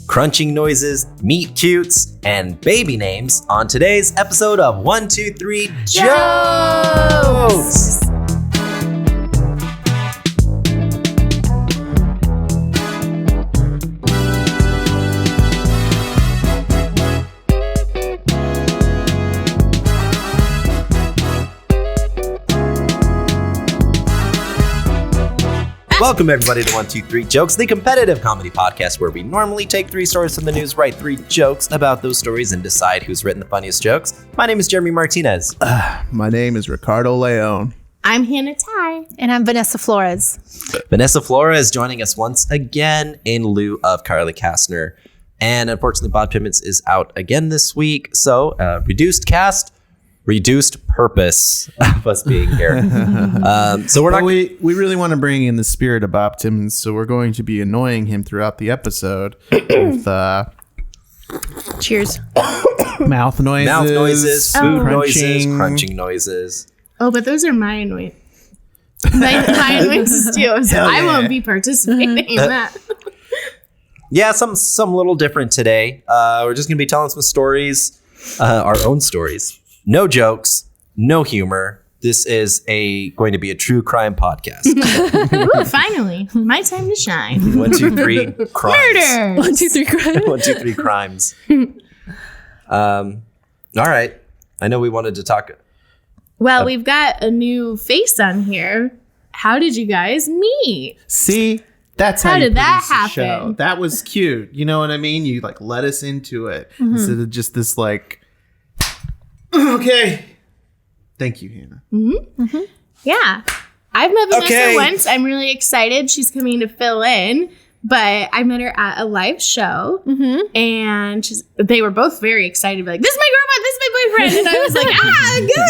crunching noises, meet cutes, and baby names on today's episode of 123 Jokes! Welcome everybody to 123 Jokes, the competitive comedy podcast where we normally take 3 stories from the news, write 3 jokes about those stories, and decide who's written the funniest jokes. My name is Jeremy Martinez. My name is Ricardo Leon. I'm Hannah Ty. And I'm Vanessa Flores. Vanessa Flores is joining us once again in lieu of Carly Kastner. And unfortunately, Bob Timmons is out again this week. So, reduced cast, reduced purpose of us being here. So we're not. We really want to bring in the spirit of Bob Timmons, so we're going to be annoying him throughout the episode with Cheers. mouth noises, food crunching. noises, crunching noises. Oh, but those are my noises. My noises too. So I won't be participating in that. Yeah, some little different today. We're just gonna be telling some stories, our own stories. No jokes, no humor. This is going to be a true crime podcast. Ooh, finally, my time to shine. 1, 2, 3 crimes. Murder. 1, 2, 3, crime. 1, 2, 3 crimes. All right. I know we wanted to talk. Well, we've got a new face on here. How did you guys meet? See, that's how How you did that produce a show. happen? That was cute. You know what I mean? You like let us into it instead of just this like. Okay. Thank you, Hannah. Yeah. I've met Vanessa Okay. once. I'm really excited. She's coming to fill in. But I met her at a live show, and they were both very excited. Like, this is my girlfriend, this is my boyfriend. And I was like,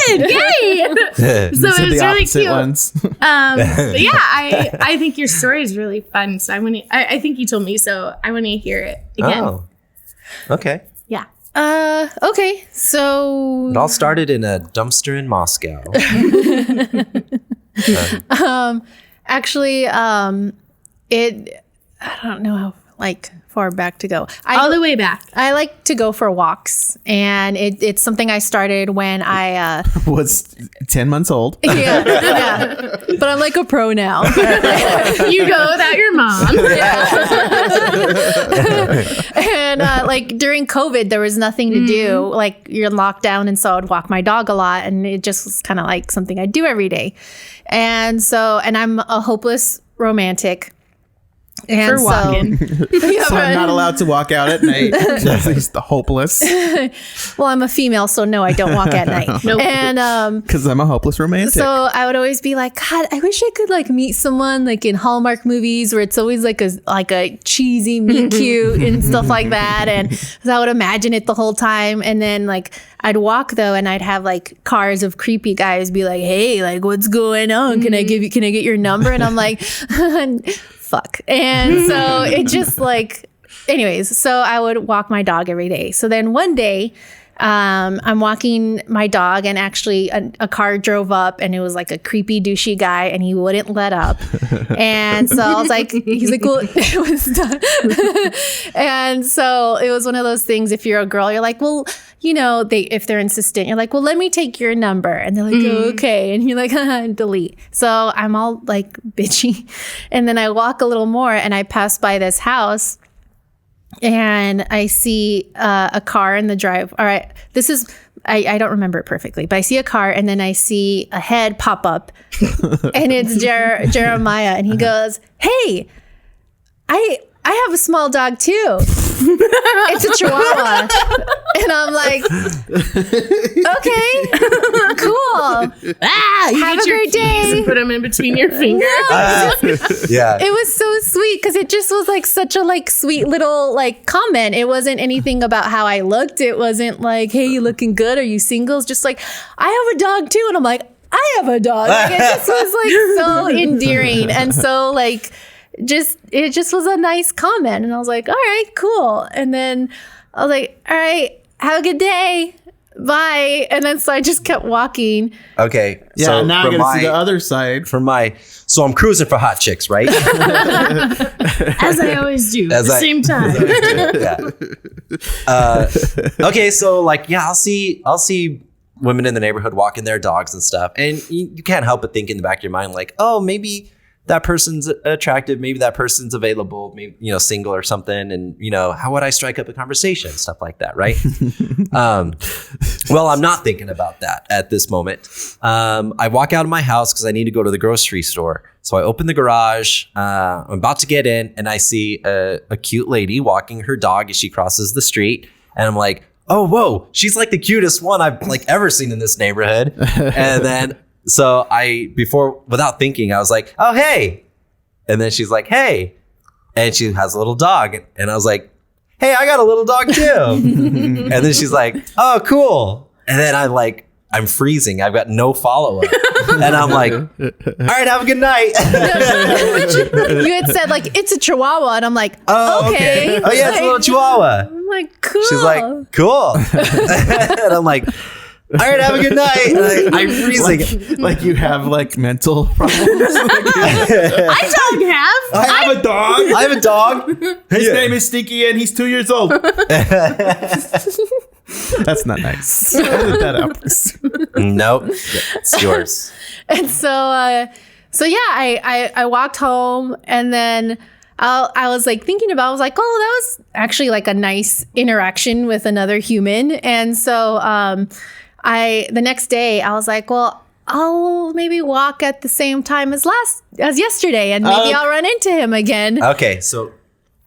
good, yay. So it was really cute. Ones. But yeah, I think your story is really fun. So I think you told me, so I want to hear it again. Oh, okay. Yeah. Okay. So It all started in a dumpster in Moscow. actually, I don't know how far back to go. All the way back. I like to go for walks, and it's something I started when I Was 10 months old. yeah. But I'm like a pro now. You go without your mom. And during COVID, there was nothing to do. Like, you're in lockdown, and so I'd walk my dog a lot, and it just was kind of like something I do every day. And I'm a hopeless romantic. And For walking. So I'm not allowed to walk out at night. He's the hopeless. Well, I'm a female, so no, I don't walk at night. Nope. And Because I'm a hopeless romantic. so I would always be like, God, I wish I could meet someone in Hallmark movies where it's always a cheesy meet cute and stuff like that. And so I would imagine it the whole time. And then I'd walk though, and I'd have cars of creepy guys be like, hey, what's going on? Can I get your number? And I'm like, fuck. And so it just anyways, so I would walk my dog every day. So then one day, I'm walking my dog, and actually a car drove up, and it was a creepy douchey guy, and he wouldn't let up. And so I was like, he's like, well, it was done. And so it was one of those things. If you're a girl, you're like, well, if they're insistent, you're like, well, let me take your number. And they're like, oh, okay. And you're like, delete. So I'm all bitchy. And then I walk a little more, and I pass by this house, and I see a car in the drive. All right, this is, I don't remember it perfectly, but I see a car, and then I see a head pop up, and it's Jeremiah, and he goes, hey, I have a small dog too. It's a Chihuahua. And I'm like, okay, cool. Have a great day. Put them in between your fingers. Yeah. It was so sweet because it just was such a sweet little comment. It wasn't anything about how I looked. It wasn't hey, you looking good? Are you single? It's just I have a dog too. And I'm like, I have a dog. It just was so endearing. And so it just was a nice comment. And I was like, all right, cool. And then I was like, all right, have a good day. bye. And then so I just kept walking. Okay. Yeah, so now I for gotta see the my- other side. So I'm cruising for hot chicks, right? As I always do. At As the I- same time. Okay, so like, yeah, I'll see women in the neighborhood walking their dogs and stuff, and you can't help but think in the back of your mind, like, oh, maybe that person's attractive, maybe that person's available, maybe single or something, and how would I strike up a conversation, stuff like that, right? Well, I'm not thinking about that at this moment. I walk out of my house because I need to go to the grocery store. So I open the garage. I'm about to get in, and I see a cute lady walking her dog as she crosses the street, and I'm like, oh, whoa, she's like the cutest one I've like ever seen in this neighborhood. And then so without thinking, I was like, oh, hey. And then she's like, hey. And she has a little dog. And I was like, hey, I got a little dog too. And then she's like, oh, cool. And then I'm freezing. I've got no follow-up. And I'm like, all right, have a good night. You had said like, it's a chihuahua. And I'm like, Oh, okay. Oh, yeah, it's a little chihuahua. I'm like, cool. She's like, cool. And I'm like, all right, have a good night. And I'm freezing. Like you have like mental problems. I don't have. I have a dog. I have a dog. His Yeah. name is Stinky and he's 2 years old. That's not nice. Edit that out, please. Nope. It's yours. And so yeah, I walked home, and then I was like thinking about, I was like, oh, that was actually like a nice interaction with another human. And so the next day I was like, well, I'll maybe walk at the same time as yesterday, and maybe I'll run into him again. Okay, so,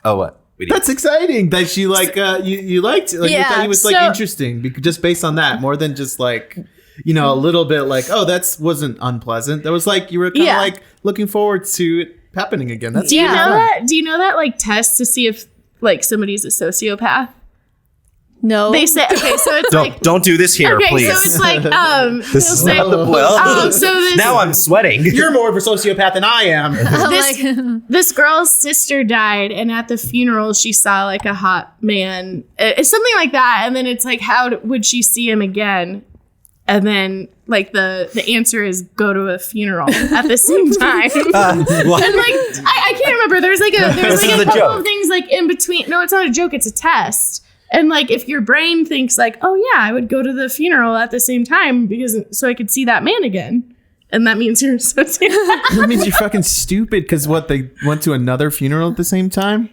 oh, what? That's exciting that she like you liked it. Like you Yeah, thought he was like so- interesting just based on that, more than just like a little bit like, oh, that wasn't unpleasant. That was like you were kind of Yeah. like looking forward to it happening again. That's Do you Yeah. know that? Do you know that like test to see if like somebody's a sociopath? No, They say okay, so it's like Don't do this here, okay, please. so it's like This is they'll not say- the well. so this Now I'm sweating. You're more of a sociopath than I am. I'm this- like, this girl's sister died, and at the funeral she saw like a hot man. It's something like that, and then it's like, would she see him again? And then like the answer is go to a funeral at the same time. What? And like I can't remember. There's like a This is a couple joke. of things like in between. No, it's not a joke. It's a test. And like if your brain thinks like, oh yeah, I would go to the funeral at the same time so I could see that man again, and that means you're a sociopath. That means you're fucking stupid because they went to another funeral at the same time.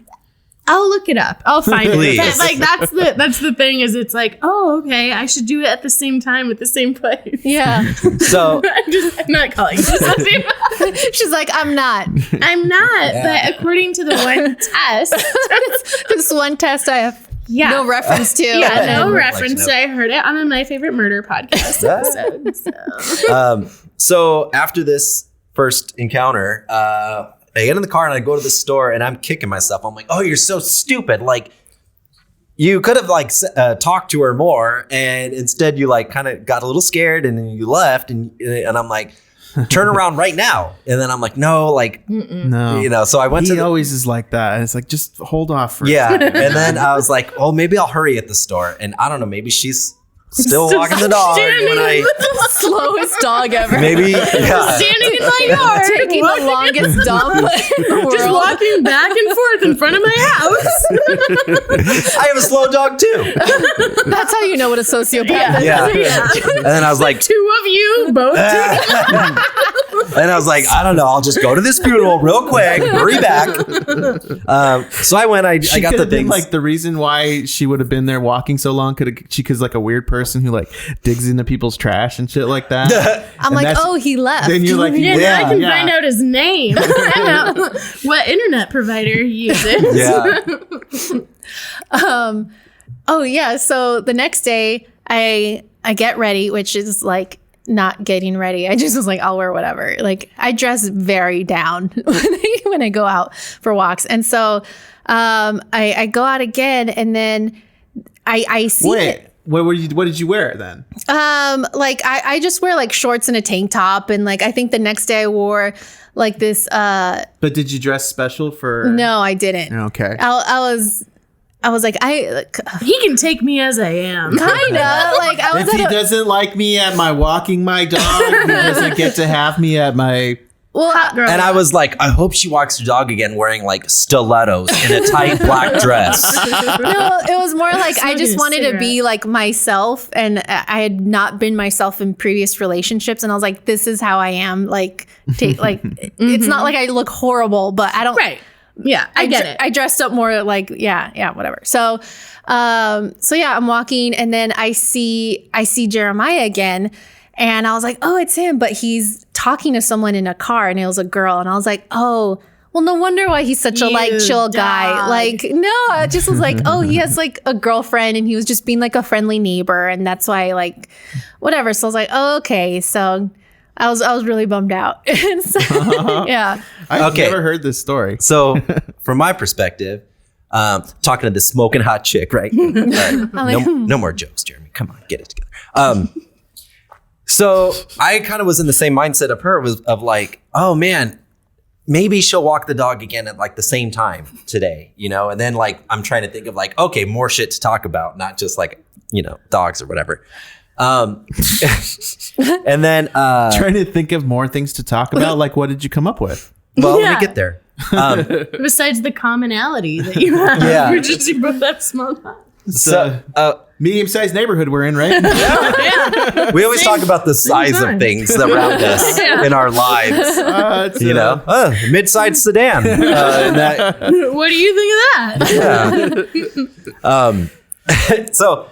I'll look it up. I'll find Please. it. But, like that's the thing is it's like, oh okay, I should do it at the same time at the same place. yeah. So, I'm not calling you a sociopath. She's like, I'm not. I'm not. But according to the one test, This one test I have yeah. no reference to. Yeah, and then- no Like, reference. no. I heard it on a My Favorite Murder podcast episode. So. so after this first encounter, I get in the car and I go to the store and I'm kicking myself. I'm like, oh, you're so stupid. Like, you could have like talked to her more, and instead you like kind of got a little scared and then you left, and I'm like, turn around right now. And then I'm like, no, like, No, so I went to he the, always is like that. And it's like just hold off for a yeah. second. And then I was like, oh, maybe I'll hurry at the store. And I don't know, maybe she's still walking the dog when I slowest dog ever. maybe yeah. Standing in my yard, Taking the longest dump in the just world. walking back and forth in front of my house. I have a slow dog too. That's how you know what a sociopath is. Yeah. Yeah. And then I was like, Two of you, both. and I was like, I don't know, I'll just go to this funeral real quick, hurry back. So I went, I She got could the have been things. like the reason why she would have been there walking so long. She's like a weird person who like digs into people's trash and shit like that. I'm And like, that's- oh, he left. Then you're like, Yeah, yeah, now I can yeah. find out his name. And what internet provider he uses. Yeah. Oh yeah. So the next day I get ready, which is like not getting ready. I just was like, I'll wear whatever. Like I dress very down when I go out for walks. And so I go out again, and then I see Wait, what did you wear then? like I just wear like shorts and a tank top, and like I think the next day I wore like this But did you dress special for? no, I didn't. Okay. I was I was like, He can take me as I am. kind of like I was If he at a, doesn't like me at my walking my dog, he doesn't get to have me at my. well, Hot girl. And I was like, I hope she walks her dog again wearing like stilettos in a tight black dress. no, it was more like I Smoking just a wanted to cigarette. be like myself, and I had not been myself in previous relationships, and I was like, this is how I am. Like, it's not like I look horrible, but I don't. right. Yeah, I get it. I dressed up more like whatever. So yeah, I'm walking, and then I see Jeremiah again, and I was like, oh, it's him, but he's talking to someone in a car, and it was a girl, and I was like, oh. Well, no wonder why he's such a like You chill guy. dog. Like, no, I just was like, oh, he has like a girlfriend and he was just being like a friendly neighbor. And that's why like, whatever. So I was like, oh, okay. So I was really bummed out. And so, yeah. I've Okay. never heard this story. So, from my perspective, talking to this smoking hot chick, right? All right. like, No more jokes, Jeremy. Come on, get it together. So I kind of was in the same mindset of her, of like, oh man, maybe she'll walk the dog again at like the same time today, you know? And then like, I'm trying to think of like, okay, more shit to talk about, not just like, you know, dogs or whatever. And then, Trying to think of more things to talk about. Like, what did you come up with? well, let Yeah. me get there. Besides the commonality that you have, Yeah. which is you both have small dogs. So, Medium-sized neighborhood we're in, right? Yeah. we always talk about the size time. of things around us Yeah. in our lives. It's, You know, mid-sized sedan. And that, What do you think of that? yeah. So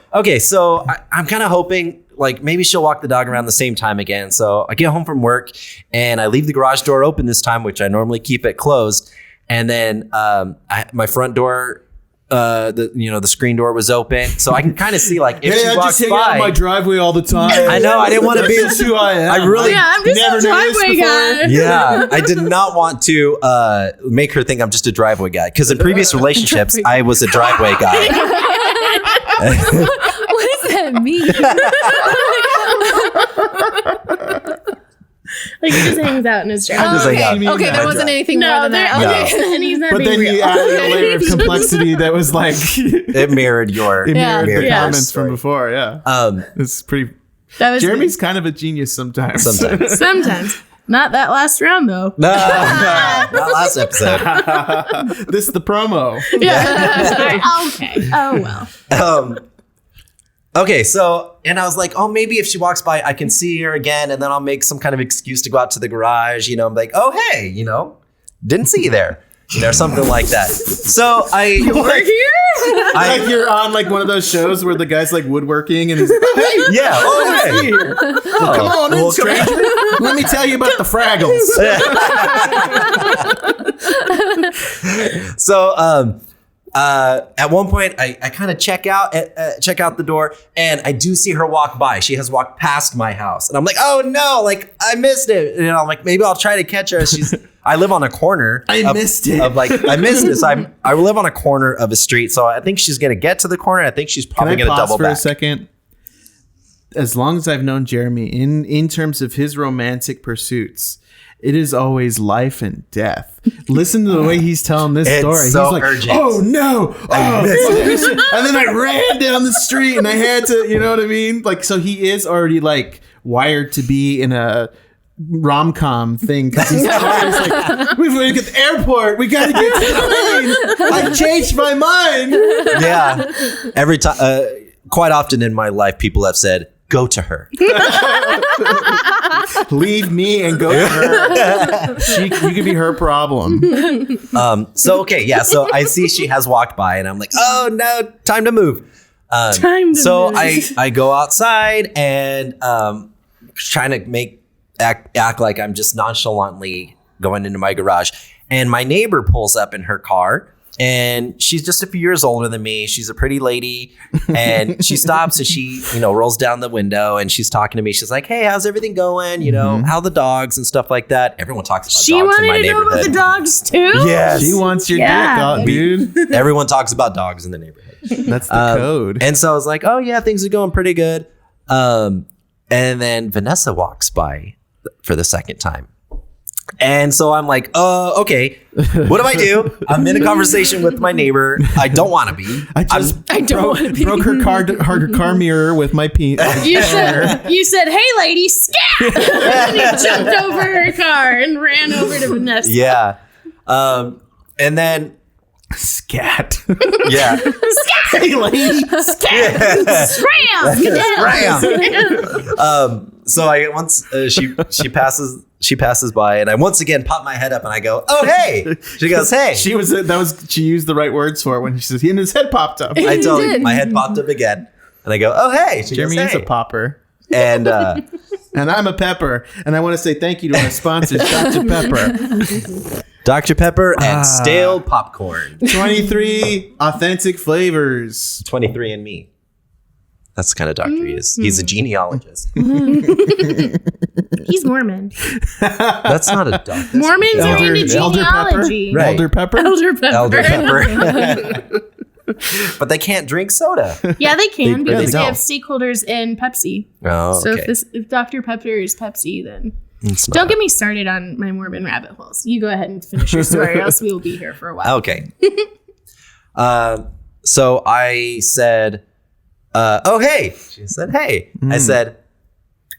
I'm kind of hoping like maybe she'll walk the dog around the same time again. So I get home from work and I leave the garage door open this time, which I normally keep it closed. And then my front door, the screen door was open, so I can kind of see like if Hey, she I walks just hang out in my by. driveway all the time. I know, I didn't want to be. That's who I am. I really- Yeah, I'm just Never a noticed driveway before? guy. Yeah, I did not want to make her think I'm just a driveway guy, because in previous relationships I was a driveway guy. What does that mean? Like he just hangs out in his driveway. just hang out. You mean Okay, that? there wasn't anything more No, than that. there- Okay. and he's not But being then real. you added a layer of complexity that was like it It mirrored your mirrored the Yeah. comments from before. Yeah, it's pretty. That was Jeremy's kind of a genius sometimes. sometimes. sometimes. Not that last round though. No, not last episode. This is the promo. Yeah. Okay. Oh well. Okay, so, and I was like, oh, maybe if she walks by, I can see her again, and then I'll make some kind of excuse to go out to the garage. You know, I'm like, oh, hey, you know, didn't see you there, you know, something like that. So We're here. Like you're on like one of those shows where the guy's like woodworking and he's like, oh, yeah, oh, hey, hey. here. Come on in, well, stranger. Let me tell you about the Fraggles. So, at one point, I kind of check out the door, and I do see her walk by. She has walked past my house, and I'm like, "Oh no! Like I missed it." You know, I'm like, maybe I'll try to catch her. I live on a corner. I missed it. I missed it. So I live on a corner of a street, so I think she's gonna get to the corner. I think she's Can probably I gonna pause double for back. a second? As long as I've known Jeremy, in terms of his romantic pursuits, it is always life and death. Listen to the way he's telling this It's story. so He's like, urgent. oh no. And then I ran down the street and I had to, you know what I mean? Like, so he is already like wired to be in a rom-com thing. 'Cause he's always like, we've got to get to the airport. We got to get to the plane. I changed my mind. Yeah, every time, quite often in my life, people have said, "Go to her." Leave me and go to her. You could be her problem. So okay, yeah. So I see she has walked by, and I'm like, oh no, time to move. Time to so move. I go outside and trying to act like I'm just nonchalantly going into my garage, and my neighbor pulls up in her car. And she's just a few years older than me. She's a pretty lady. And she stops and she, rolls down the window and she's talking to me. She's like, hey, how's everything going? You know, how the dogs and stuff like that. Everyone talks about She dogs in wanted my to know neighborhood. about the dogs too. Yes. She wants your Yeah. dick, dude. Everyone talks about dogs in the neighborhood. That's the code. And so I was like, oh yeah, things are going pretty good. And then Vanessa walks by for the second time. And so I'm like, okay, what do I do? I'm in a conversation with my neighbor. I don't want to be. I just I don't wanna be. broke her car mirror with my penis. You said, "Hey, lady, scat!" And you jumped over her car and ran over to Vanessa. Yeah. And then, Scat. yeah. Hey, lady. Scram! So I once she passes by, and I once again pop my head up and I go, "Oh, hey!" She goes, "Hey." She used the right words for it when she says, and his head popped up. I told you, did. my head popped up again, and I go, "Oh, hey!" She Jeremy goes, is "Hey." a popper. And And I'm a pepper. And I want to say thank you to our sponsors, Dr. Pepper. Dr. Pepper and stale popcorn. 23 authentic flavors. 23andMe. That's the kind of doctor he is. He's a genealogist. He's Mormon. That's not a doctor. Mormons are into Elder Pepper? genealogy. Right. Elder Pepper? Elder Pepper. Elder Pepper. But they can't drink soda. Yeah, they can They because they don't. have stakeholders in Pepsi. Oh, So okay. if Dr. Pepper is Pepsi, then It's not. don't get me started on my Mormon rabbit holes. You go ahead and finish your story, or else we will be here for a while. Okay. So I said, "Oh, hey." She said, "Hey." I said,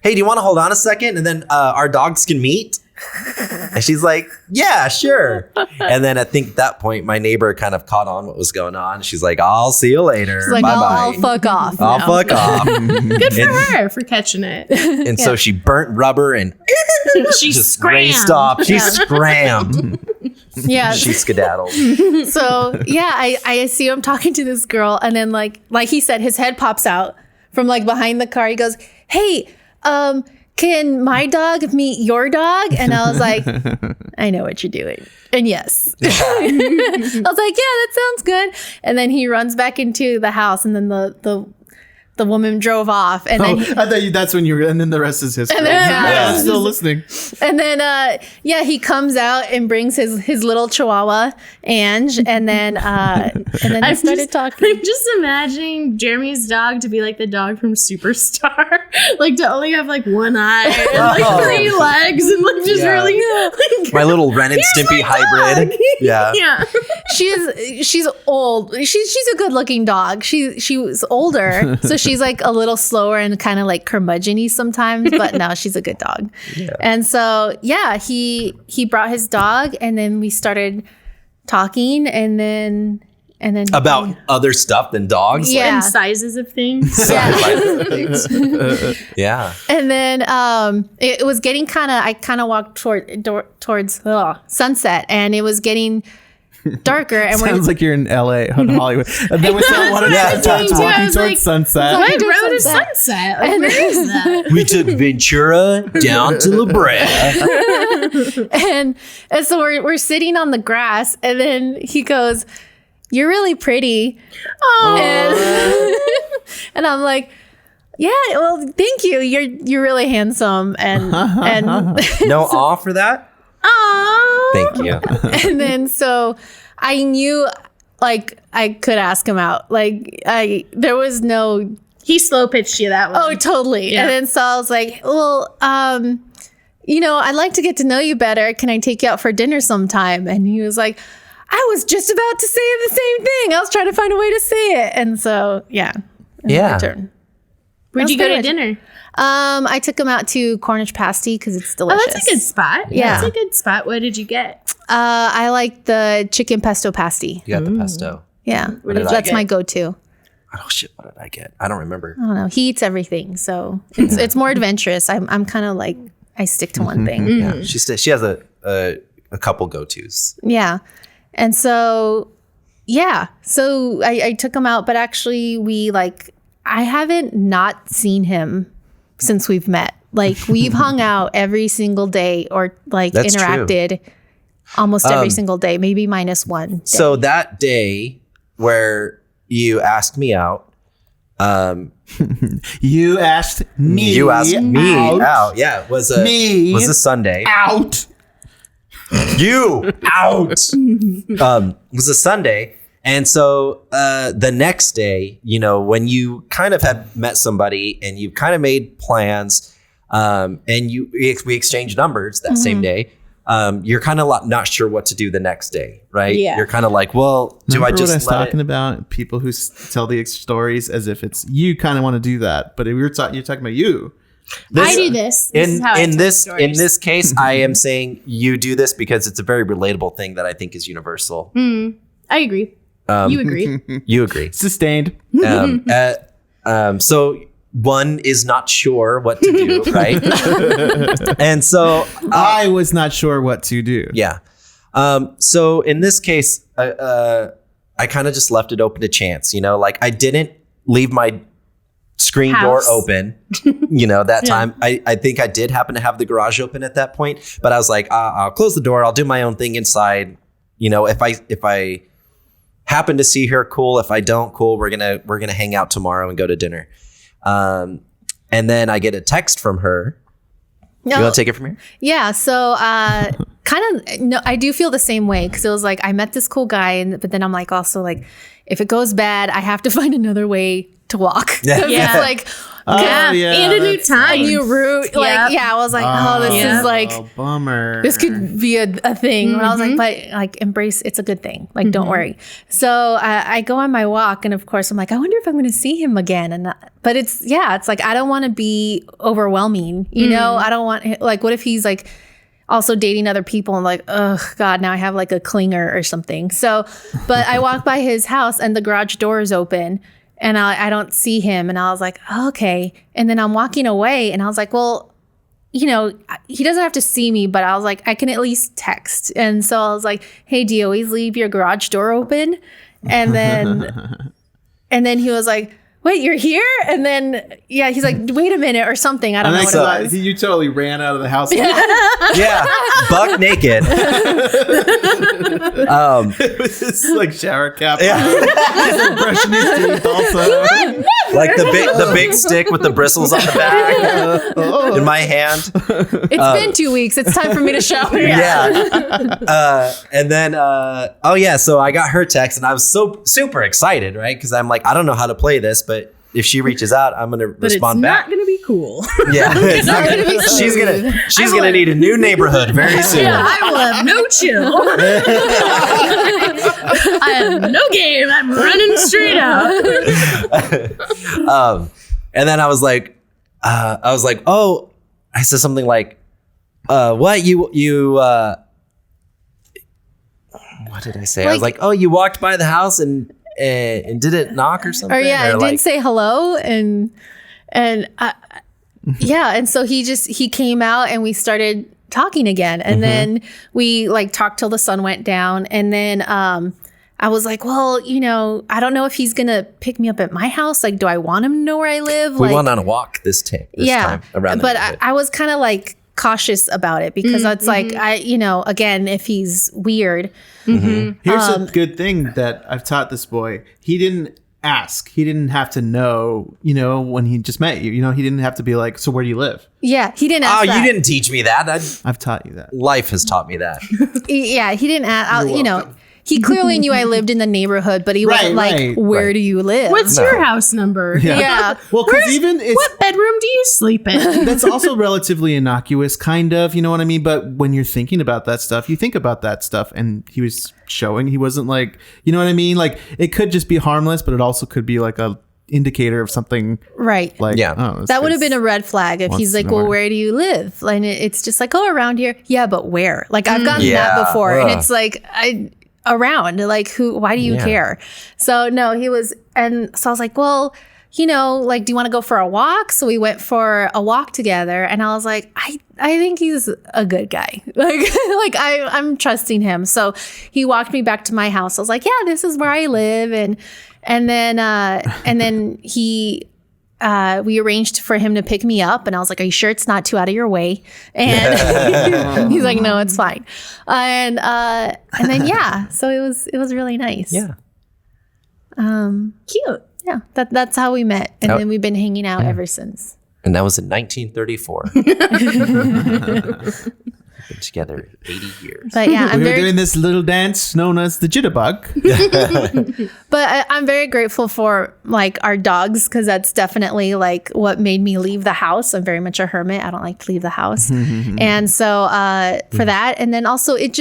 "Hey, do you want to hold on a second, and then our dogs can meet?" And she's like, "Yeah, sure." And then I think at that point, my neighbor kind of caught on what was going on. She's like, "I'll see you later. It's like, Bye I'll bye. fuck off. I'll now. fuck off." Good for her for catching it. And so she burnt rubber and She just scrammed. raced off. She scrammed. Yeah. She skedaddled. So yeah, I see him talking to this girl, and then like he said, his head pops out from like behind the car. He goes, "Hey, can my dog meet your dog?" And I was like, "I know what you're doing." And yes, I was like, "Yeah, that sounds good." And then he runs back into the house, and then the woman drove off, and Oh, then I thought that's when you were, and then the rest is history. And then- Yeah, I'm Yeah. still listening. And then, he comes out and brings his little chihuahua, Ange, and then they started talking. I'm just imagining Jeremy's dog to be like the dog from Superstar, like to only have like one eye and like Oh. 3 legs and like just Yeah. really. Like, My little Ren and Stimpy hybrid. Yeah. yeah. She's old. She's a good looking dog. She was older, so she's like a little slower and kind of like curmudgeon-y sometimes. But no, she's a good dog. Yeah. And so he brought his dog, and then we started talking, and then About other stuff than dogs. Yeah. And sizes of things. Yeah. And then it was getting I kind of walked towards sunset, and it was getting darker, and Sounds like you're in LA, in Hollywood. And then we started walking, Yeah. walking I was towards like- sunset. What Towards road is sunset. Sunset? Like, where is that? We took Ventura down to La Brea. and so we're sitting on the grass, and then he goes, "You're really pretty." And, and I'm like, "Yeah, well, thank you. You're really handsome." And No awe for that? Aww. Thank you. and then so I knew like I could ask him out. Like there was no He slow pitched you that one. oh totally. Yeah. And then so I was like, "Well, I'd like to get to know you better. Can I take you out for dinner sometime?" And he was like, "I was just about to say the same thing. I was trying to find a way to say it." And so yeah. Yeah. My turn. Where'd you go to good. dinner? I took him out to Cornish Pasty because it's Oh, delicious. that's a good spot. Yeah. That's a good spot. What did you get? I like the chicken pesto pasty. You got the pesto. Yeah, did I that's get? my go-to. Oh, shit. What did I get? I don't remember. I don't know. He eats everything, so it's more adventurous. I'm kind of like I stick to one thing. Yeah. She has a couple go-tos. Yeah, and so so I took him out, but actually I haven't not seen him since we've met. Like we've hung out every single day, or like That's true. interacted almost every single day, maybe minus one day. So that day where you asked me out, You asked me. you asked me out. out. Yeah, it was a Sunday. Out. You out. It was a Sunday. And so the next day, when you kind of had met somebody and you kind of made plans, and we exchanged numbers that same day, you're kind of not sure what to do the next day, right? Yeah. You're kind of like, well, do Remember I just what I was let talking it? about? People who tell the stories as if it's you kind of want to do that, but if you're talking about you. I do this. This is how I in tell this stories. in this case, I am saying you do this because it's a very relatable thing that I think is universal. I agree. You agree. You agree? Sustained. So one is not sure what to do, right? And so I was not sure what to do. yeah. So in this case, I kind of just left it open to chance. Like I didn't leave my screen door House. open. That time I think I did happen to have the garage open at that point, but I was like, I'll close the door. I'll do my own thing inside. If I happen to see her, cool. If I don't, cool. We're gonna hang out tomorrow and go to dinner. And then I get a text from her. You want to take it from here? Yeah. So, no, I do feel the same way because it was like I met this cool guy, but then I'm like, also like, if it goes bad, I have to find another way to walk. Yeah. Yeah. It's like Oh, yeah, and a new that's- time. a new route. Like, yeah, I was like, this Yeah. is like. Bummer. This could be a thing. And I was like, but like embrace, it's a good thing. Like, don't worry. So I go on my walk, and of course I'm like, I wonder if I'm going to see him again. But it's like, I don't want to be overwhelming. I don't want, like, what if he's like also dating other people and like, oh God, now I have like a clinger or something. So, but I walk by his house and the garage door is open. And I don't see him. And I was like, oh, okay. And then I'm walking away and I was like, well, he doesn't have to see me, but I was like, I can at least text. And so I was like, hey, do you always leave your garage door open? And then he was like, wait, you're here? And then, he's like, wait a minute or something. I don't know what it was. You totally ran out of the house. Yeah, buck naked. It was just like shower cap. Yeah. Brushing his teeth also. Like the big stick with the bristles on the back in my hand. It's been 2 weeks. It's time for me to shower. Yeah. And then, so I got her text and I was so super excited, right? Because I'm like, I don't know how to play this, but if she reaches out, I'm going to But it's respond not back. going to be cool. Yeah. It's not gonna be she's going to need a new neighborhood very soon. I will have no chill. I have no game. I'm running straight out. And then I was like, oh, I said something like, what what did I say? I was like, oh, you walked by the house and didn't knock or something? Or I like, didn't say hello. And so he came out and we started talking again. And then we like talked till the sun went down. And then I was like, well, I don't know if he's going to pick me up at my house. Like, do I want him to know where I live? we like, went on a walk this time around the but neighborhood. I was kind of like cautious about it because it's like, again, if he's weird. Here's a good thing that I've taught this boy. He didn't ask. He didn't have to know, when he just met you. He didn't have to be like, so where do you live? Yeah, he didn't ask Oh, that. you didn't teach me that. I've taught you that. Life has taught me that. Yeah, he didn't ask. He clearly knew I lived in the neighborhood, but he wasn't Right, where do you live? What's your house number? Yeah. Well, because even it's What bedroom do you sleep in? that's also relatively innocuous, kind of, you know what I mean? But when you're thinking about that stuff, you think about that stuff, and he was showing he wasn't like, you know what I mean? Like, it could just be harmless, but it also could be like a indicator of something Right. like, Yeah. oh, That would have been a red flag if he's wants to like, know well, where. where do you live? And it's just like, oh, around here. Yeah, but where? Like, I've gotten Yeah. that before. And Ugh. it's like, around. Like, why do you Yeah. care? So, no, he was. And so I was like, well, like, do you want to go for a walk? So we went for a walk together. And I was like, I think he's a good guy. Like I'm trusting him. So he walked me back to my house. I was like, yeah, this is where I live. And then he, we arranged for him to pick me up, and I was like, are you sure it's not too out of your way? And he's like, no, it's fine. And then, so it was really nice. Yeah. Cute. Yeah. That's how we met. And Oh. then we've been hanging out ever since. And that was in 1934. Been together 80 years. But yeah, I'm We were very doing this little dance known as the jitterbug. But I'm very grateful for like our dogs because that's definitely like what made me leave the house. I'm very much a hermit. I don't like to leave the house. And so for that. And then also it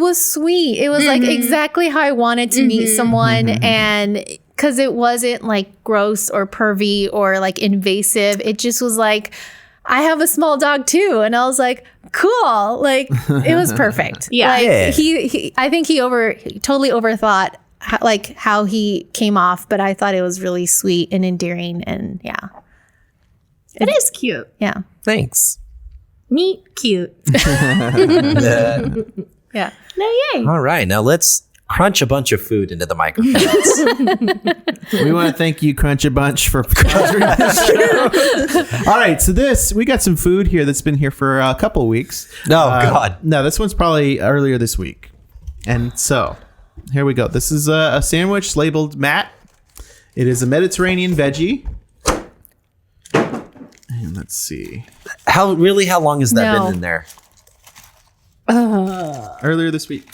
was sweet. It was like exactly how I wanted to meet someone. And because it wasn't like gross or pervy or like invasive. It just was like, I have a small dog too. And I was like, cool. Like it was perfect. Yeah. Like, Yeah. he I think he totally overthought how he came off, but I thought it was really sweet and endearing. And yeah. It is cute. Yeah. Thanks. Meet cute. Yeah. No, yay. All right, now let's crunch a bunch of food into the microphones. We want to thank you, Crunch a Bunch, for sponsoring this show. All right, so we got some food here that's been here for a couple weeks. Oh, God. No, this one's probably earlier this week. And so, here we go. This is a sandwich labeled Matt. It is a Mediterranean veggie. And let's see. How long has that No. been in there? Earlier this week,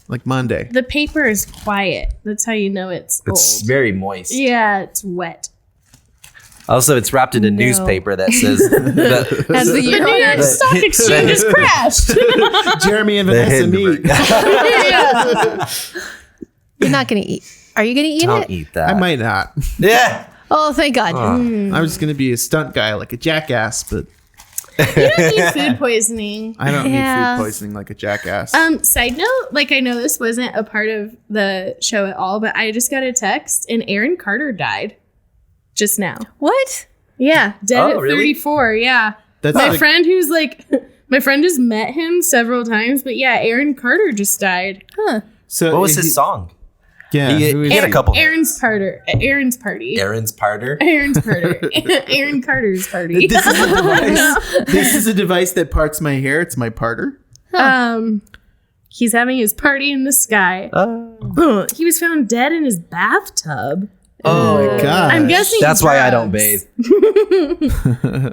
like Monday. The paper is quiet. That's how you know it's old. It's very moist. Yeah, it's wet. Also, it's wrapped in a newspaper that says the, As the The year New York on Stock Exchange has crashed. Jeremy and the Vanessa Hindenburg. meet. Yeah. You're not going to eat. Are you going to eat Don't it? eat that. I might not. Yeah. Oh, thank God. I was going to be a stunt guy like a jackass, but You don't need food poisoning. I don't Yeah. need food poisoning like a jackass. Side note, like I know this wasn't a part of the show at all, but I just got a text and Aaron Carter died just now. What? Yeah, dead Oh, at really? 34. Yeah. That's My like- friend who's like my friend has met him several times, but yeah, Aaron Carter just died. So What was his song? Yeah, He- who is he had a it? couple. Aaron's Carter. Aaron's party. Aaron's Parter. Aaron's Carter. Aaron Carter's party. This is a device. This is a device that parts my hair. It's my parter. He's having his party in the sky. He was found dead in his bathtub. Oh my god! I'm guessing That's why I don't drugs. bathe.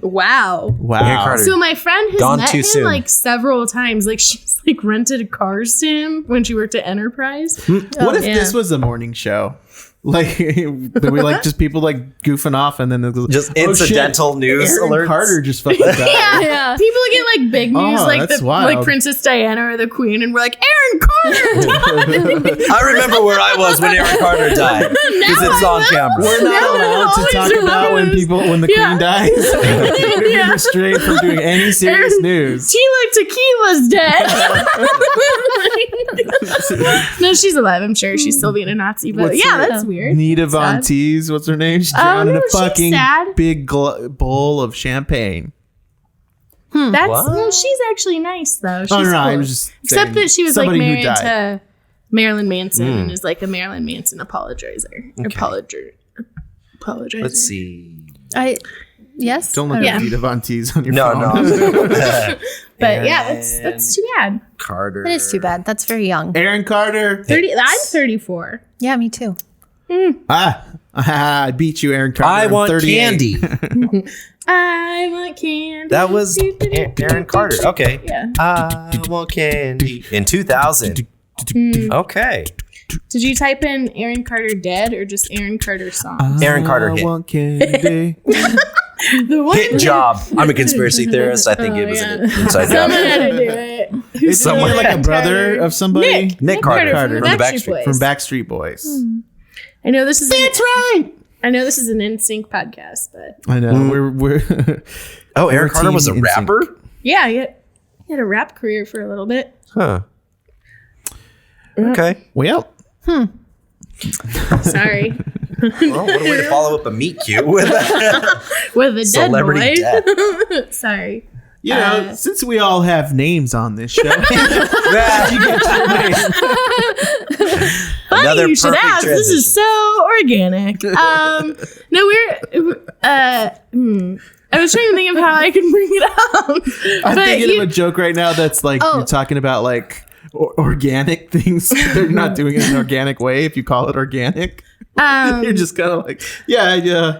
Wow. Wow. Aaron Carter. So my friend has Gone met too him soon. like several times. Like she's like rented cars to him when she worked at Enterprise. What if yeah. this was a morning show? Like that we like just people like goofing off and then it goes, Just "Oh, incidental shit, news Aaron alerts." Carter just fucking died. Yeah. People get like big news, Oh, like that's the wild. like Princess Diana or the Queen, and we're like Aaron Carter died. I remember where I was when Aaron Carter died because it's on camera. We're not Now allowed to it talk always about when remembers. when the Yeah. queen dies. We're being Yeah. restrained from doing any serious Aaron- news. Tila Tequila's dead. No, she's alive. I'm sure she's still being a Nazi, but What's yeah, her- that's weird. Nita Von Sad. Teese, what's her name? She's drowning in no, a she's fucking sad. big bowl of champagne. That's What? no, she's actually nice though. She's Oh no, cool. I was just Except saying that she was like somebody who married died. to Marilyn Manson and is like a Marilyn Manson apologizer. Apologizer. Let's see. Yes. Don't look Yeah. at Nita Von Teese on your No, phone. no. But yeah, that's too bad. Carter. That is too bad. That's very young. Aaron Carter. 30. I'm 34. Yeah, me too. I beat you, Aaron Carter. I I'm want 38. candy. I want candy. That was Aaron Carter. Okay. Yeah. I want candy. In 2000. Okay. Did you type in Aaron Carter dead or just Aaron Carter song? Aaron Carter I hit. want candy. The one Hit job. I'm a conspiracy theorist. I think it was an inside job. Someone had to do it. Is Someone- he like a brother of somebody? Nick Carter Carter. from the Backstreet Backstreet. Boys. From Backstreet Boys. I know this is That's right. I know this is an NSYNC podcast, but I know. We're Oh, Aaron We're Carter was a Team NSYNC. rapper? yeah, he had a rap career for a little bit. Huh. Okay. well. Sorry. Well, what a way to follow up a meet cute with With a dead celebrity boy. death. Sorry. You know, since we all have names on this show, Another you should perfect ask. This is transition. so organic. No, I was trying to think of how I can bring it up. I'm But thinking you- of a joke right now that's like Oh. you're talking about like organic things. They're not doing it in an organic way. If you call it organic, you're just kind of like, yeah,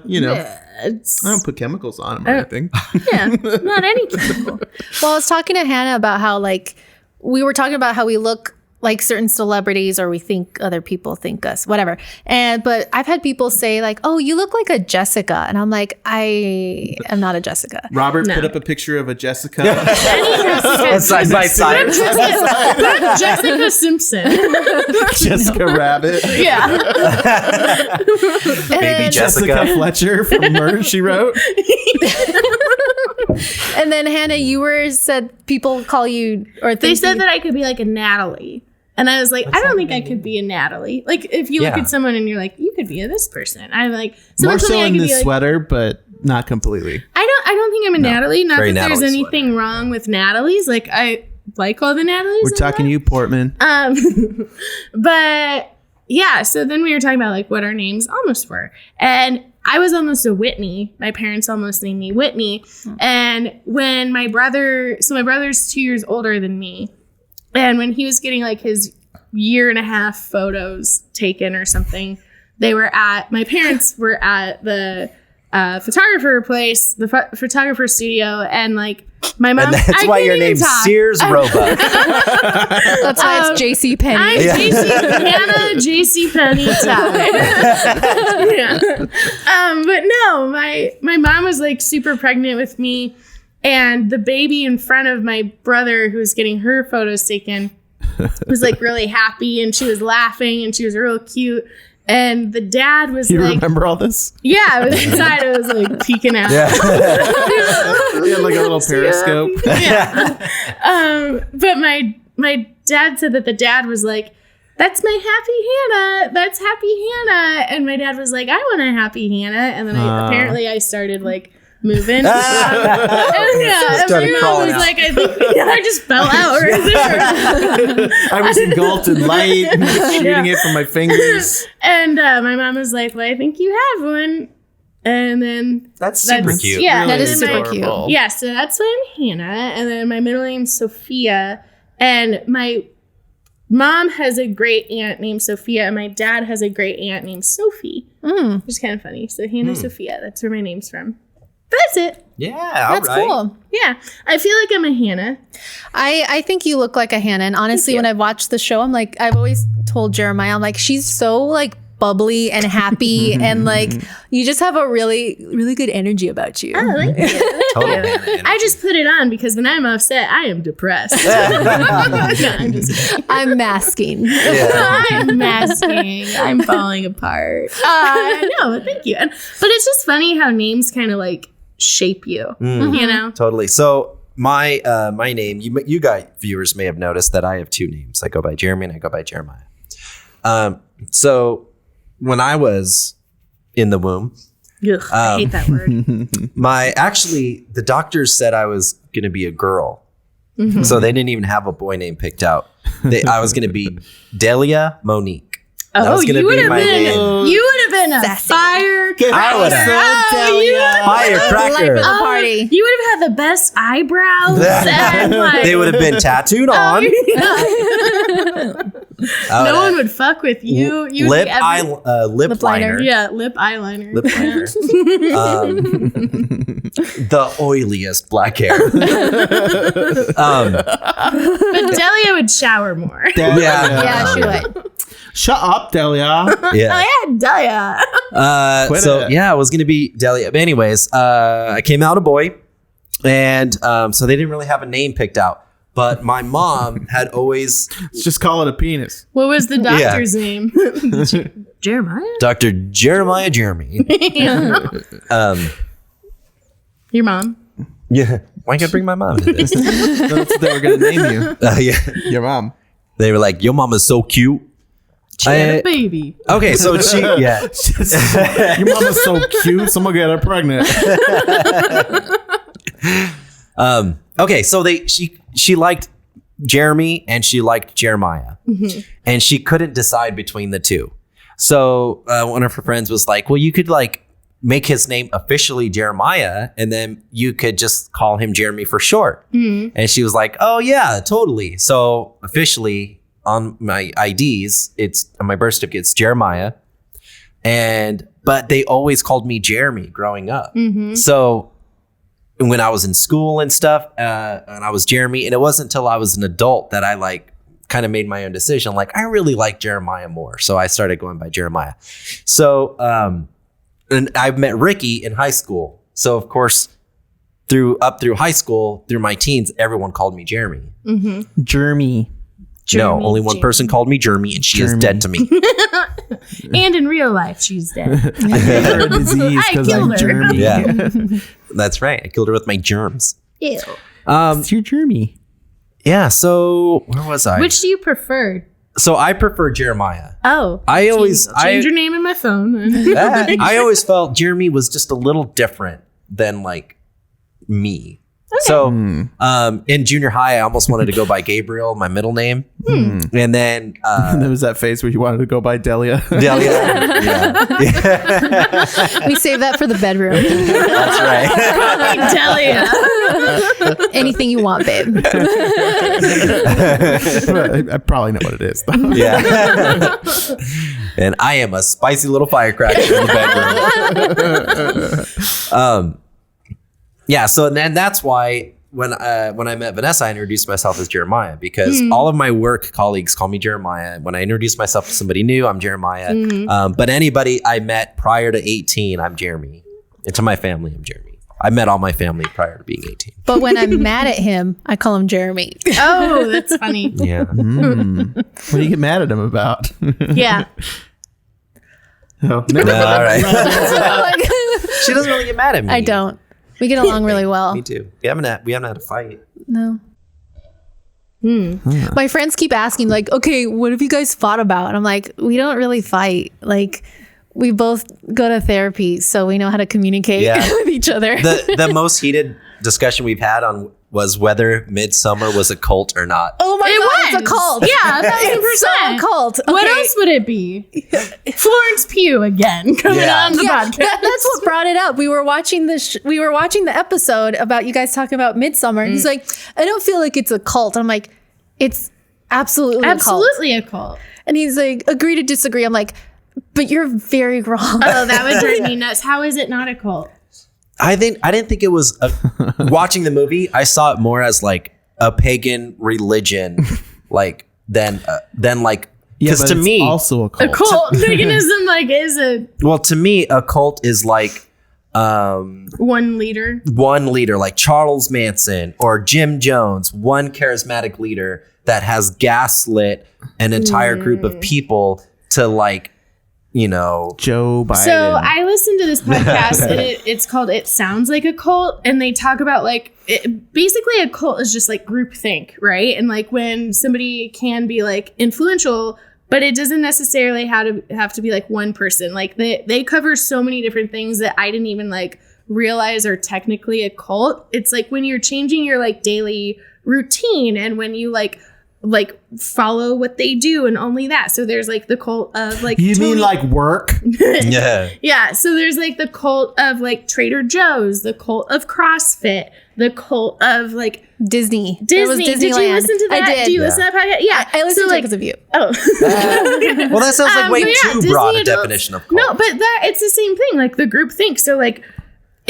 you know. It's, I don't put chemicals on them or anything. yeah, not any chemical. Well, I was talking to Hannah about how like we were talking about how we look like certain celebrities or we think other people think us, whatever. But I've had people say like, "Oh, you look like a Jessica," and I'm like, I am not a Jessica. Robert No. put up a picture of a Jessica. Side by side. Jessica Simpson. Jessica Rabbit. Yeah. Baby Jessica Jessica. Fletcher from Murder, She Wrote. And then Hannah, you were said people call you or They think said you- that I could be like a Natalie. And I was like, I don't think I could be a Natalie. Like, if you look Yeah. at someone and you're like, you could be a this person. I'm like, More someone told so me I in could this be like, sweater, but not completely. I don't think I'm a Natalie. Not very that there's Natalie anything wrong with Natalies. Like, I like all the Natalies. We're talking to you, Portman. But yeah, so then we were talking about like what our names almost were. And I was almost a Whitney. My parents almost named me Whitney. And when my brother's 2 years older than me. And when he was getting like his 1.5 year photos taken or something, my parents were at the photographer place, the photographer studio, and like my mom. And that's I why can't your even name's talk. Sears Roebuck. that's why it's J.C. Penney. I'm Hannah JC Penny time. Yeah. But no, my mom was like super pregnant with me, and the baby in front of my brother who was getting her photos taken was like really happy, and she was laughing, and she was real cute. And the dad was You like, remember all this? yeah, I was inside. I was like peeking out. Yeah. You had like a little periscope. But my dad said that the dad was like, that's my happy Hannah. That's happy Hannah. And my dad was like, I want a happy Hannah. And then apparently I started like moving. And Started my mom crawling was out. like, I think I just fell out right there. I was engulfed in light and shooting it from my fingers. And my mom was like, well, I think you have one. And then That's super That's- cute. yeah. That and is then super my- cute. Yeah, so that's why I'm Hannah. And then my middle name's Sophia. And my mom has a great aunt named Sophia, and my dad has a great aunt named Sophie. Which is kind of funny. So Hannah Sophia, that's where my name's from. But that's it. Yeah, That's all right. cool. Yeah. I feel like I'm a Hannah. I think you look like a Hannah. And honestly, when I've watched the show, I'm like, I've always told Jeremiah, I'm like, she's so like bubbly and happy. And like, you just have a really, really good energy about you. Oh, thank you. Total Hannah I just put it on because when I'm upset, I am depressed. No, I'm just kidding. I'm masking. I'm masking. I'm falling apart. No, thank you. But it's just funny how names kind of like shape you, you know? Totally. So my name, you guys viewers may have noticed that I have two names. I go by Jeremy and I go by Jeremiah. So when I was in the womb, Ugh, I hate that word. the doctors said I was going to be a girl. So they didn't even have a boy name picked out. I was going to be Delia Monique. That Oh, was gonna you would be have my been. name. You would have been a Sassy. firecracker. I would have. Firecracker. Life of the party. You would have had the best eyebrows. And like, They would have been tattooed on. no one would fuck with you. You would lip be every- lip liner. Yeah, lip eyeliner. Lip liner. The oiliest black hair. But Delia would shower more. Yeah. Yeah, she would. Shut up, Delia. Yeah. Yeah, Delia. Quit So it. yeah, I was gonna be Delia. But anyways, I came out a boy, and so they didn't really have a name picked out. But my mom had always Let's just call it a penis. What was the doctor's name? Jeremiah? Dr. Jeremiah Jeremy. Your mom? Yeah. Why can't I bring my mom into this? That's what they were going to name you. Yeah. Your mom. They were like, your mama's so cute. She had a baby. Okay, so she, yeah. Your mom is so cute. Someone get her pregnant. Okay, so she liked Jeremy and she liked Jeremiah, and she couldn't decide between the two. So one of her friends was like, "Well, you could like make his name officially Jeremiah, and then you could just call him Jeremy for short." And she was like, "Oh yeah, totally." So officially on my IDs, it's on my birth certificate, it's Jeremiah, But they always called me Jeremy growing up. So when I was in school and stuff, and I was Jeremy, and it wasn't until I was an adult that I like kind of made my own decision. Like, I really like Jeremiah more. So I started going by Jeremiah. So, and I met Ricky in high school. So of course, through high school, through my teens, everyone called me Jeremy. Jeremy. No, only one person called me Jeremy, and she is dead to me. And in real life, she's dead. I gave her a disease I because killed I'm her. Jeremy. Yeah, that's right. I killed her with my germs. Ew. It's your Jeremy. Yeah. So where was I? Which do you prefer? So I prefer Jeremiah. Oh, I always change your name in my phone. I always felt Jeremy was just a little different than like me. So in junior high, I almost wanted to go by Gabriel, my middle name. And then And there was that phase where you wanted to go by Delia. Delia. Yeah. We save that for the bedroom. That's right. Delia. Anything you want, babe. I probably know what it is, though. Yeah. And I am a spicy little firecracker in the bedroom. Yeah, so then that's why when I met Vanessa, I introduced myself as Jeremiah, because all of my work colleagues call me Jeremiah. When I introduce myself to somebody new, I'm Jeremiah. But anybody I met prior to 18, I'm Jeremy. And to my family, I'm Jeremy. I met all my family prior to being 18. But when I'm mad at him, I call him Jeremy. Oh, that's funny. Yeah. What do you get mad at him about? Yeah. No, All right. She doesn't really get mad at me. I don't. We get along really well. Me too. We haven't had a fight. No. My friends keep asking, like, okay, what have you guys fought about? And I'm like, we don't really fight. Like, we both go to therapy, so we know how to communicate with each other. The most heated discussion we've had on was whether Midsummer was a cult or not. Oh my God, it's a cult. Yeah, 1000%. It's so a cult. What Okay. else would it be? Florence Pugh again coming on the Yeah, podcast. that's what brought it up. We were watching the episode about you guys talking about Midsummer, and he's like, I don't feel like it's a cult. I'm like, it's absolutely a cult. Absolutely a cult. And he's like, agree to disagree. I'm like, but you're very wrong. Oh, that would drive me nuts. How is it not a cult? I didn't think it was watching the movie. I saw it more as like a pagan religion, like than like, because to it's me also a cult. A cult paganism is a well, to me a cult is like one leader. one leader, like Charles Manson or Jim Jones, one charismatic leader that has gaslit an entire group of people to like, Joe Biden. So I listened to this podcast and it's called It Sounds Like a Cult, and they talk about basically a cult is just like groupthink, right? And like when somebody can be like influential, but it doesn't necessarily have to be like one person. Like they cover so many different things that I didn't even like realize are technically a cult. It's like when you're changing your like daily routine, and when you like follow what they do, and only that. So there's like the cult of like you mean like work? yeah. yeah, so there's like the cult of like Trader Joe's, the cult of CrossFit, the cult of like Disney. Disney. That was Did you Disneyland. listen to that? I did. Do you listen to that podcast? Yeah, I listened so, to like, it because of you. Oh, Well, that sounds like way but yeah, too Disney broad a adults- definition of cult. No, but it's the same thing. Like the group think. So like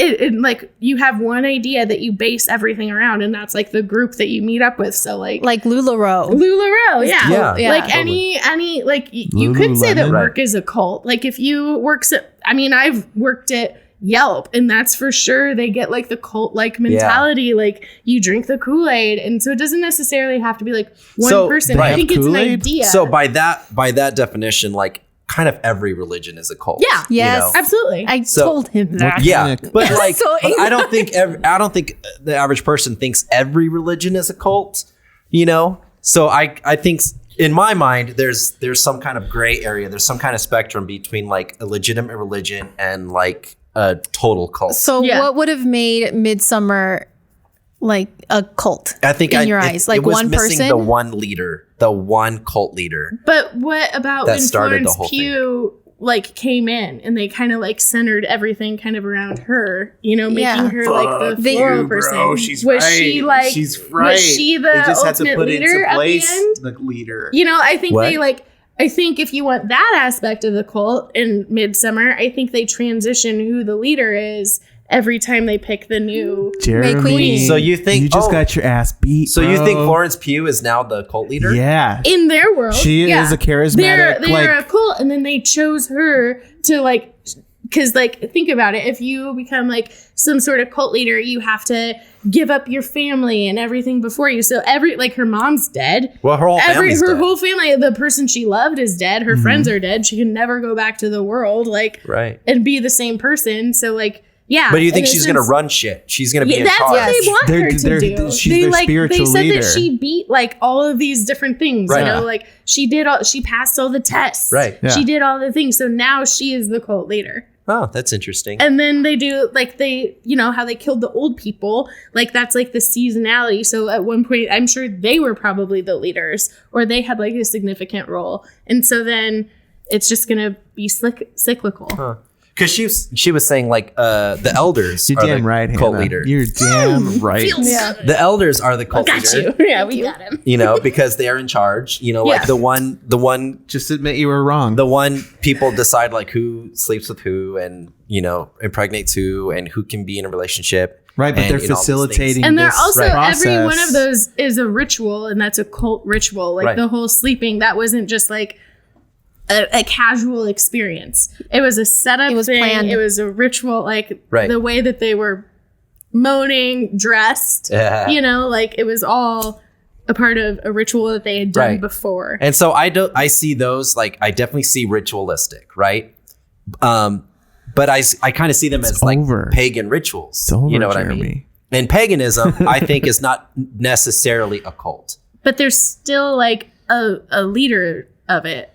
it like you have one idea that you base everything around, and that's like the group that you meet up with. So like LuLaRoe. LuLaRoe, yeah. Yeah. Like totally. any like you could say that Lululemon. work is a cult. Like if you works at, I've worked at Yelp, and that's for sure they get like the cult like mentality. Like you drink the Kool-Aid, and so it doesn't necessarily have to be like one So, person. right. I think it's an Kool-Aid? idea. So by that definition, like kind of every religion is a cult. Yeah. Yes. absolutely. I So- told him that. Yeah, but like, So but I don't think the average person thinks every religion is a cult. So I think in my mind there's some kind of gray area. There's some kind of spectrum between like a legitimate religion and like a total cult. So Yeah. what would have made Midsummer like a cult? I think in your eyes, like it was one missing person. the one leader, the one cult leader. But what about That when started the Florence whole thing. Pugh like came in and they kind of like centered everything kind of around her, making Yeah. her like the They- floral you, bro. person. She's was right. she like She's right. was she the They just had to ultimate put leader into at place the end? the leader. I think What? they like I think if you want that aspect of the cult in Midsummer, I think they transition who the leader is every time they pick the new. Jeremy, Queen. So you think you just got your ass beat? So you bro. think Florence Pugh is now the cult leader? Yeah, In their world, she yeah. is a charismatic. They're like a cult, and then they chose her to like, because like think about it. If you become like some sort of cult leader, you have to give up your family and everything before you. So her mom's dead. Well, her whole family's her dead. whole family, the person she loved is dead. Her friends are dead. She can never go back to the world Right. and be the same person. So like, yeah. But you think in a she's going to sense- run shit? She's going to be in that's charge. what they want They're- her to they're- do. she's they their like spiritual they said leader. that she beat like all of these different things. Right. You know, like she passed all the tests. Right. Yeah. She did all the things. So now she is the cult leader. Oh, that's interesting. And then they do like you know how they killed the old people. Like that's like the seasonality. So at one point, I'm sure they were probably the leaders, or they had like a significant role. And so then it's just gonna be cyclical. Because she was saying like the elders You're are damn the right, cult Hannah. leader. You're damn right. Yeah. The elders are the cult Got leader. you. Yeah, we got him. You know, because they are in charge. You know, like Yeah. the one Just admit you were wrong. the one people decide like who sleeps with who and you know impregnates who and who can be in a relationship. Right, but and, they're you know, all these facilitating. things. And they're this also process. every one of those is a ritual, and that's a cult ritual. Like Right. the whole sleeping, that wasn't just like a casual experience. It was a setup. It was thing. planned. It was a ritual. Like Right. the way that they were moaning, dressed. Yeah. You know, like it was all a part of a ritual that they had done Right. before. And so I see those like I definitely see ritualistic, right? But I kind of see them as like over. pagan rituals. It's over, you know what I Jeremy. mean? And paganism, I think, is not necessarily a cult. But there's still like a leader of it.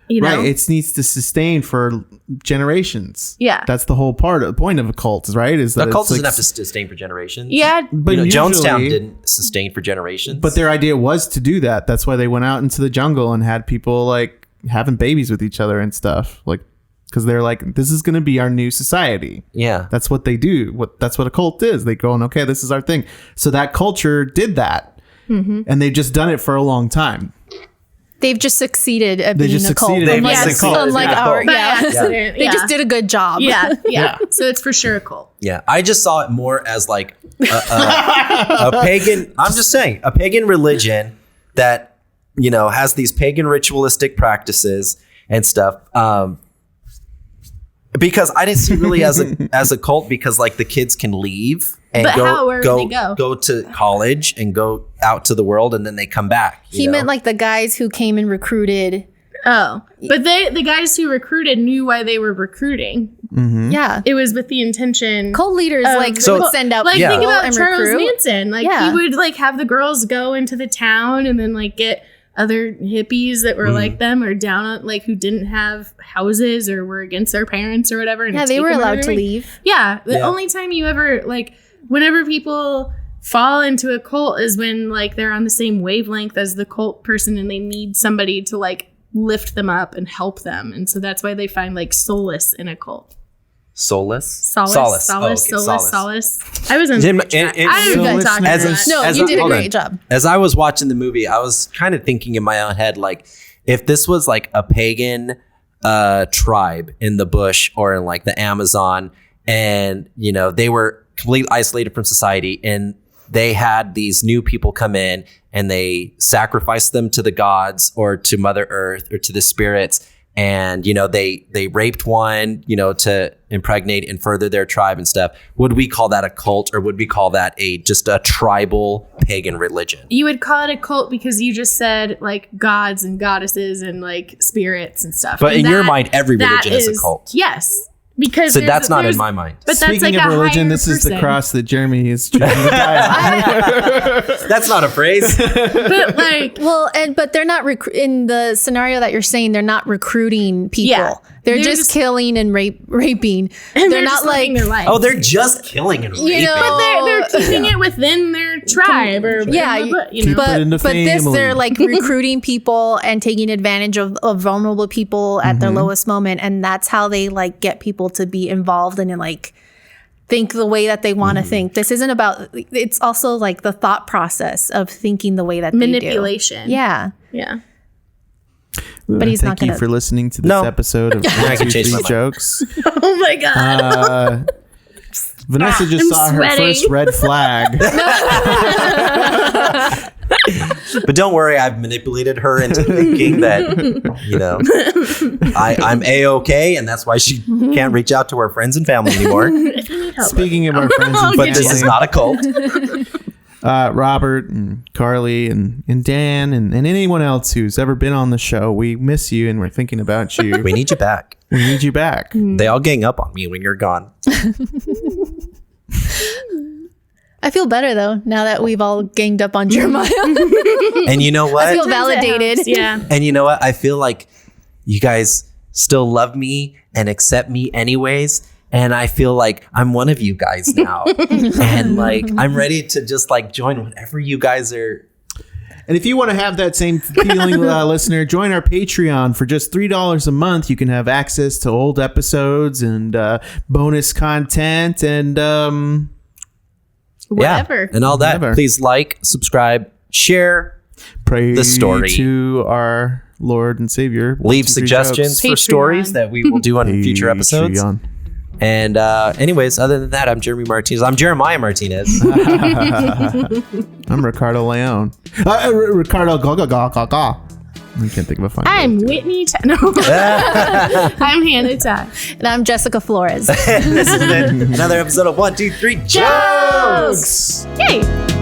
You know? Right, it needs to sustain for generations. Yeah. That's the whole point of a cult, right? Is that A cult it's doesn't like- have to sustain for generations. Yeah. But You know, Jonestown usually- didn't sustain for generations. But their idea was to do that. That's why they went out into the jungle and had people like having babies with each other and stuff. Like, because they're like, this is going to be our new society. yeah, That's what they do. That's what a cult is. They go and okay, this is our thing. So that culture did that, and they've just done it for a long time. They've just succeeded at They being just a cult. succeeded at Unlike, being a cult. unlike Yeah. our, By yeah. accident. They yeah. just did a good job. Yeah. So it's for sure a cult. yeah. I just saw it more as like a pagan. I'm just saying a pagan religion that you know has these pagan ritualistic practices and stuff. Because I didn't see it really as a cult because like the kids can leave and But where would they go? to college and go out to the world and then they come back. you He know? meant like the guys who came and recruited. Oh. But the guys who recruited knew why they were recruiting. Yeah. It was with the intention. Cult leaders like So- would send out Like Yeah. think people about and Charles recruit. Manson. Like Yeah. he would like have the girls go into the town and then like get other hippies that were like them or down on like who didn't have houses or were against their parents or whatever. And Yeah, they take were them allowed to everywhere. leave. Yeah. The Yeah. only time you ever like whenever people fall into a cult is when like they're on the same wavelength as the cult person and they need somebody to like lift them up and help them. And so that's why they find like solace in a cult. Solace. Solace. Oh, okay, Solace. I was on Jim- the track. and- I was Solace talking as about a- that. No, As you a- did a hold great on. job. As I was watching the movie, I was kind of thinking in my own head, like, if this was like a pagan tribe in the bush or in like the Amazon, and you know they were completely isolated from society, and they had these new people come in and they sacrificed them to the gods or to Mother Earth or to the spirits. And, you know, they raped one, you know, to impregnate and further their tribe and stuff. Would we call that a cult or would we call that just a tribal pagan religion? You would call it a cult because you just said like gods and goddesses and like spirits and stuff. But And in your that- mind, every that religion is a cult. Yes. Because So there's- that's not in there's- my mind. But that's Speaking like of a religion, higher this is the person. cross that Jeremy is trying to die on. That's not a phrase. But like Well, but they're not in the scenario that you're saying. They're not recruiting people. Yeah. They're, They're just just- killing and raping. and They're not just living like their life. Oh, they're just killing and raping. You know, But they're keeping it within their tribe or yeah, you know. Keep it in the but this family. they're like recruiting people and taking advantage of vulnerable people at their lowest moment, and that's how they like get people to be involved and like think the way that they want to think. This isn't about. It's also like the thought process of thinking the way that Manipulation. They do. Yeah. Yeah. But he's not Thank you gonna- for listening to this No. episode of I can change my mind. Jokes. Oh my god. Vanessa just I'm saw her sweating. first red flag. But don't worry, I've manipulated her into thinking that, I'm A-okay, and that's why she can't reach out to her friends and family anymore. Speaking of our friends and But this is family, not a cult. Robert and Carly and Dan and anyone else who's ever been on the show, we miss you and we're thinking about you. We need you back. We need you back. They all gang up on me when you're gone. I feel better though now that we've all ganged up on Jeremiah. And you know what? I feel validated. Yeah. And you know what? I feel like you guys still love me and accept me anyways. And I feel like I'm one of you guys now. And like, I'm ready to just like join whatever you guys are. And if you want to have that same feeling, listener, join our Patreon for just $3 a month. You can have access to old episodes and bonus content and Whatever. Yeah, and all that. Whatever. Please like, subscribe, share, pray The story. to our Lord and Savior. leave 1, 2, 3 suggestions for Patreon. stories that we will do on jokes. future episodes. Patreon. And anyways, other than that, I'm Jeremy Martinez. I'm Jeremiah Martinez. I'm Ricardo Leone. Ricardo Gaga. I can't think of a fun. I'm Whitney. No. I'm Hannah Todd. And I'm Jessica Flores. This has been another episode of 1, 2, 3 Jokes! Yay.